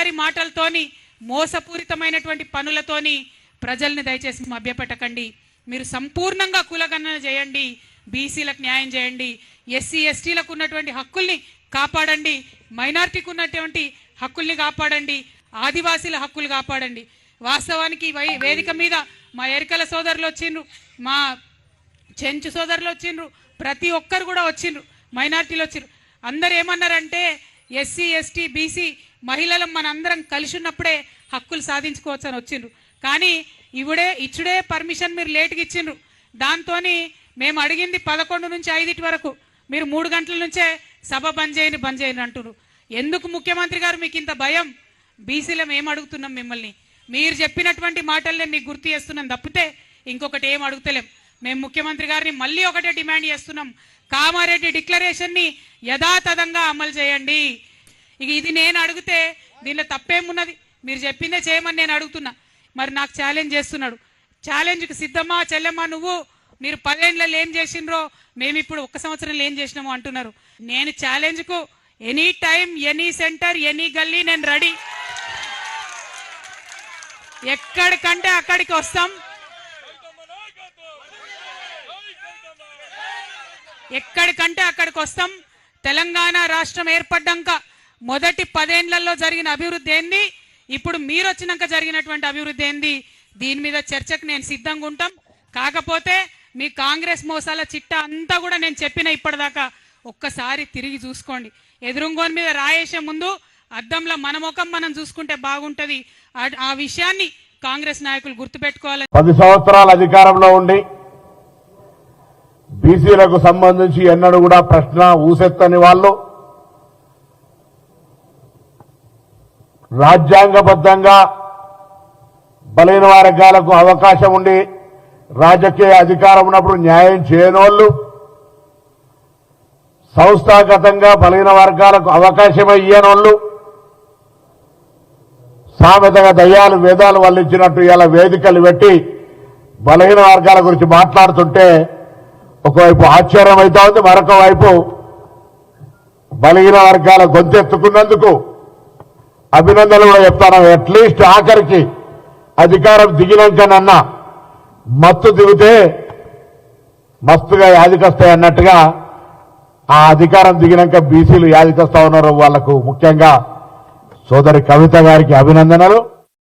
వయ్యారి మాటలతోని మోసపూరితమైనటువంటి పనులతోని ప్రజల్ని దయచేసి మభ్యపెట్టకండి. మీరు సంపూర్ణంగా కులగణన చేయండి, బీసీలకు న్యాయం చేయండి, ఎస్సీ ఎస్టీలకు ఉన్నటువంటి హక్కుల్ని కాపాడండి, మైనారిటీకి ఉన్నటువంటి హక్కుల్ని కాపాడండి, ఆదివాసీల హక్కులు కాపాడండి. వాస్తవానికి వేదిక మీద మా ఎరికల సోదరులు వచ్చిండ్రు, మా చెంచు సోదరులు వచ్చిండ్రు, ప్రతి ఒక్కరు కూడా వచ్చిండ్రు, మైనారిటీలు వచ్చిండ్రు. అందరు ఏమన్నారంటే ఎస్సీ ఎస్టీ బీసీ మహిళలం మనందరం కలిసి ఉన్నప్పుడే హక్కులు సాధించుకోవచ్చు అని వచ్చిండ్రు. కానీ ఇచ్చుడే పర్మిషన్ మీరు లేట్గా ఇచ్చిండ్రు. దాంతో మేము అడిగింది 11 నుంచి 5 వరకు, మీరు 3 గంటల నుంచే సభ బంద్ చేయండి అంటున్నారు. ఎందుకు ముఖ్యమంత్రి గారు మీకు ఇంత భయం? బీసీలం ఏం అడుగుతున్నాం మిమ్మల్ని? మీరు చెప్పినటువంటి మాటల్ని మీకు గుర్తు చేస్తున్నాం తప్పితే ఇంకొకటి ఏం అడుగుతలేం. మేము ముఖ్యమంత్రి గారిని మళ్ళీ ఒకటే డిమాండ్ చేస్తున్నాం, కామారెడ్డి డిక్లరేషన్ని యథాతథంగా అమలు చేయండి. ఇక ఇది నేను అడిగితే దీనిలో తప్పేమున్నది? మీరు చెప్పిందే చేయమని నేను అడుగుతున్నా. మరి నాకు ఛాలెంజ్ చేస్తున్నాడు. ఛాలెంజ్కి సిద్ధమా చెల్లెమ్మా? మీరు 10 ఏళ్ళలో ఏం చేసిండ్రో మేము ఇప్పుడు 1 సంవత్సరంలో ఏం చేసినామో అంటున్నారు. నేను ఛాలెంజ్కు any time, any centre, any గల్లీ నేను రెడీ. ఎక్కడికంటే అక్కడికి వస్తాం, ఎక్కడికంటే అక్కడికి వస్తాం. తెలంగాణ రాష్ట్రం ఏర్పడ్డాక మొదటి 10 ఏళ్లలో జరిగిన అభివృద్ధి ఏంది, ఇప్పుడు మీరు వచ్చినాక జరిగినటువంటి అభివృద్ధి ఏంది, దీని మీద చర్చకు నేను సిద్ధంగా ఉంటాం. కాకపోతే మీ కాంగ్రెస్ మోసాల చిట్టా అంతా కూడా నేను చెప్పిన ఇప్పటిదాకా ఒక్కసారి తిరిగి చూసుకోండి. ఎదురుంగోని మీద రాయేసే ముందు అద్దంలో మన ముఖం మనం చూసుకుంటే బాగుంటది. ఆ విషయాన్ని కాంగ్రెస్ నాయకులు గుర్తుపెట్టుకోవాలి. 10 సంవత్సరాల అధికారంలో ఉండి బీసీలకు సంబంధించి ఎన్నడూ కూడా ప్రశ్న ఊసెత్తని వాళ్ళు, రాజ్యాంగబద్ధంగా బలైన వర్గాలకు అవకాశం ఉండి రాజకీయ అధికారం ఉన్నప్పుడు న్యాయం చేయనోళ్ళు, సంస్థాగతంగా బలైన వర్గాలకు అవకాశం ఇయ్యనోళ్ళు, సామెతగా దయ్యాలు వేదాలు వల్లించినట్టు ఇలా వేదికలు పెట్టి బలహీన వర్గాల గురించి మాట్లాడుతుంటే ఒకవైపు ఆశ్చర్యం అవుతా ఉంది, మరొక వైపు బలహీన వర్గాల గొంతెత్తుకున్నందుకు అభినందనలు కూడా చెప్తాను. అట్లీస్ట్ ఆఖరికి అధికారం దిగినాకనన్నా మత్తు దిగితే మస్తుగా యాదికొస్తాయి అన్నట్టుగా ఆ అధికారం దిగినాక బీసీలు యాదికొస్తా ఉన్నారు. వాళ్లకు ముఖ్యంగా సోదరి కవిత గారికి అభినందనలు.